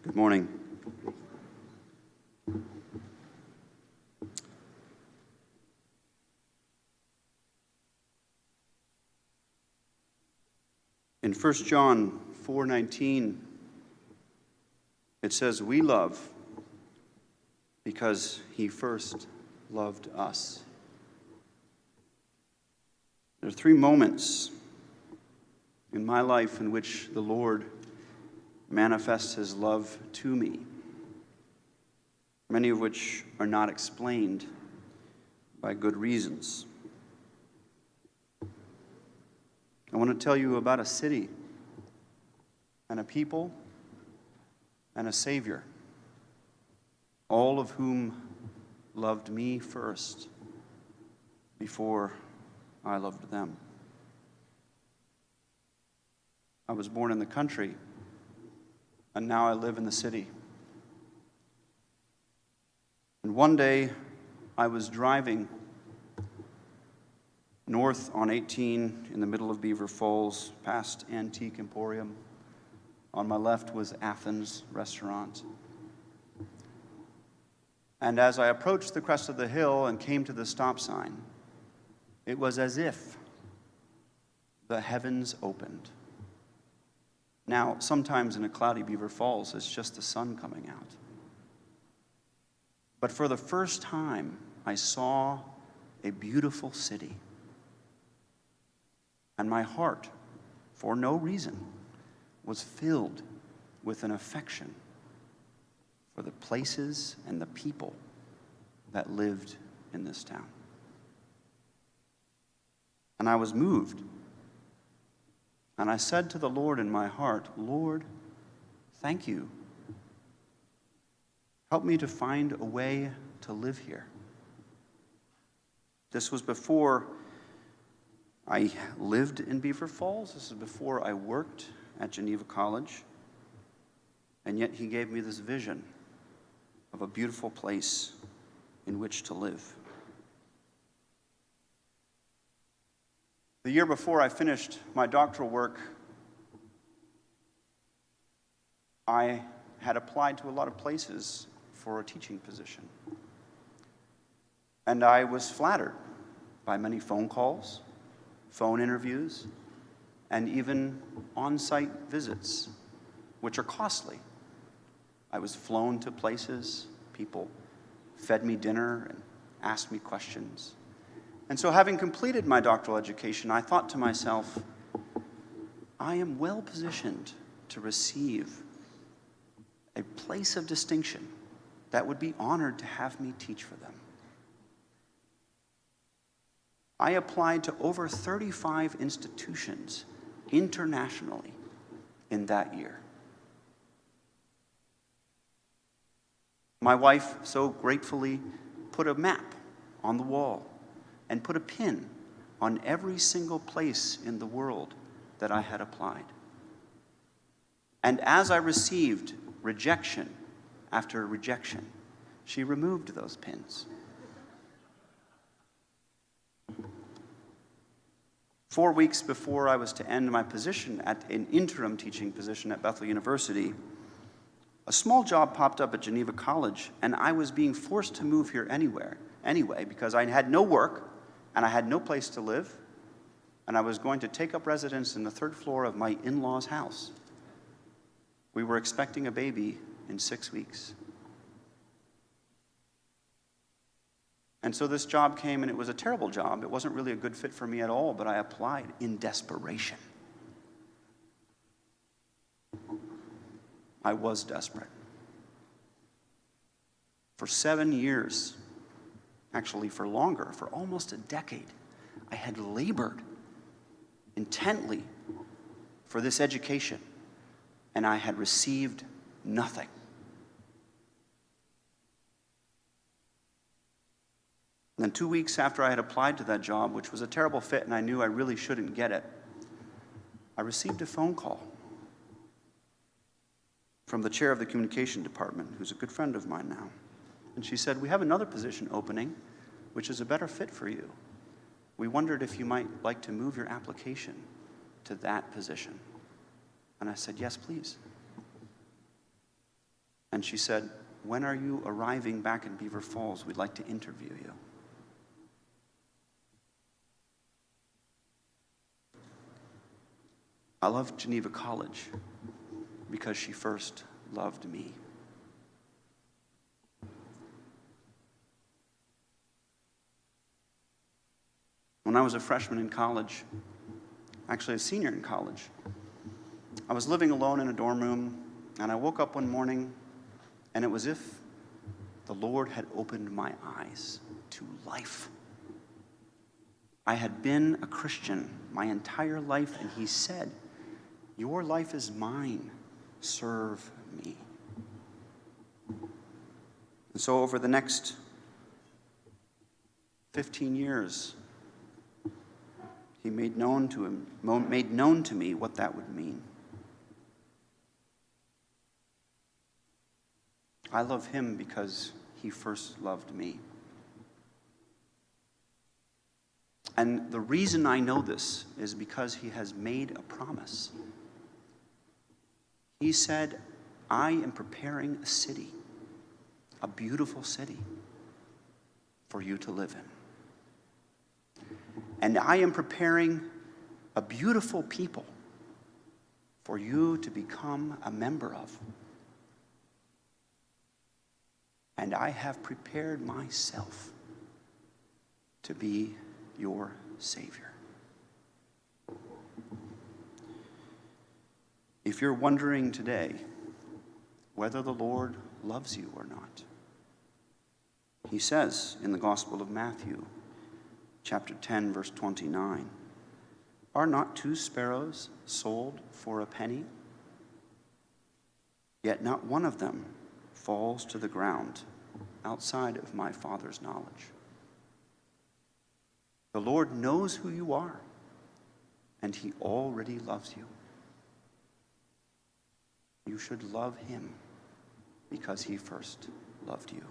Good morning. In 1 John 4:19, it says, "We love because he first loved us." There are three moments in my life in which the Lord manifests his love to me, many of which are not explained by good reasons. I want to tell you about a city and a people and a Savior, all of whom loved me first before I loved them. I was born in the country, and now I live in the city. And one day, I was driving north on 18 in the middle of Beaver Falls, past Antique Emporium. On my left was Athens Restaurant. And as I approached the crest of the hill and came to the stop sign, it was as if the heavens opened. Now, sometimes in a cloudy Beaver Falls, it's just the sun coming out. But for the first time, I saw a beautiful city. And my heart, for no reason, was filled with an affection for the places and the people that lived in this town. And I was moved. And I said to the Lord in my heart, "Lord, thank you. Help me to find a way to live here." This was before I lived in Beaver Falls. This is before I worked at Geneva College. And yet he gave me this vision of a beautiful place in which to live. The year before I finished my doctoral work, I had applied to a lot of places for a teaching position. And I was flattered by many phone calls, phone interviews, and even on-site visits, which are costly. I was flown to places, people fed me dinner and asked me questions. And so having completed my doctoral education, I thought to myself, I am well positioned to receive a place of distinction that would be honored to have me teach for them. I applied to over 35 institutions internationally in that year. My wife so gratefully put a map on the wall and put a pin on every single place in the world that I had applied. And as I received rejection after rejection, she removed those pins. 4 weeks before I was to end my position at an interim teaching position at Bethel University, a small job popped up at Geneva College, and I was being forced to move here anyway, because I had no work, and I had no place to live, and I was going to take up residence in the third floor of my in-laws' house. We were expecting a baby in 6 weeks. And so this job came, and it was a terrible job. It wasn't really a good fit for me at all, but I applied in desperation. I was desperate. For 7 years, actually for longer, for almost a decade, I had labored intently for this education, and I had received nothing. And then 2 weeks after I had applied to that job, which was a terrible fit and I knew I really shouldn't get it, I received a phone call from the chair of the communication department, who's a good friend of mine now. And she said, "We have another position opening, which is a better fit for you. We wondered if you might like to move your application to that position." And I said, "Yes, please." And she said, "When are you arriving back in Beaver Falls? We'd like to interview you." I love Geneva College because she first loved me. When I was a freshman in college, actually a senior in college, I was living alone in a dorm room, and I woke up one morning, and it was as if the Lord had opened my eyes to life. I had been a Christian my entire life, and he said, "Your life is mine. Serve me." And so over the next 15 years, he made known to me what that would mean. I love him because he first loved me. And the reason I know this is because he has made a promise. He said, "I am preparing a city, a beautiful city, for you to live in. And I am preparing a beautiful people for you to become a member of. And I have prepared myself to be your Savior." If you're wondering today whether the Lord loves you or not, he says in the Gospel of Matthew, chapter 10, verse 29, "Are not 2 sparrows sold for a penny? Yet not one of them falls to the ground outside of my Father's knowledge." The Lord knows who you are, and he already loves you. You should love him because he first loved you.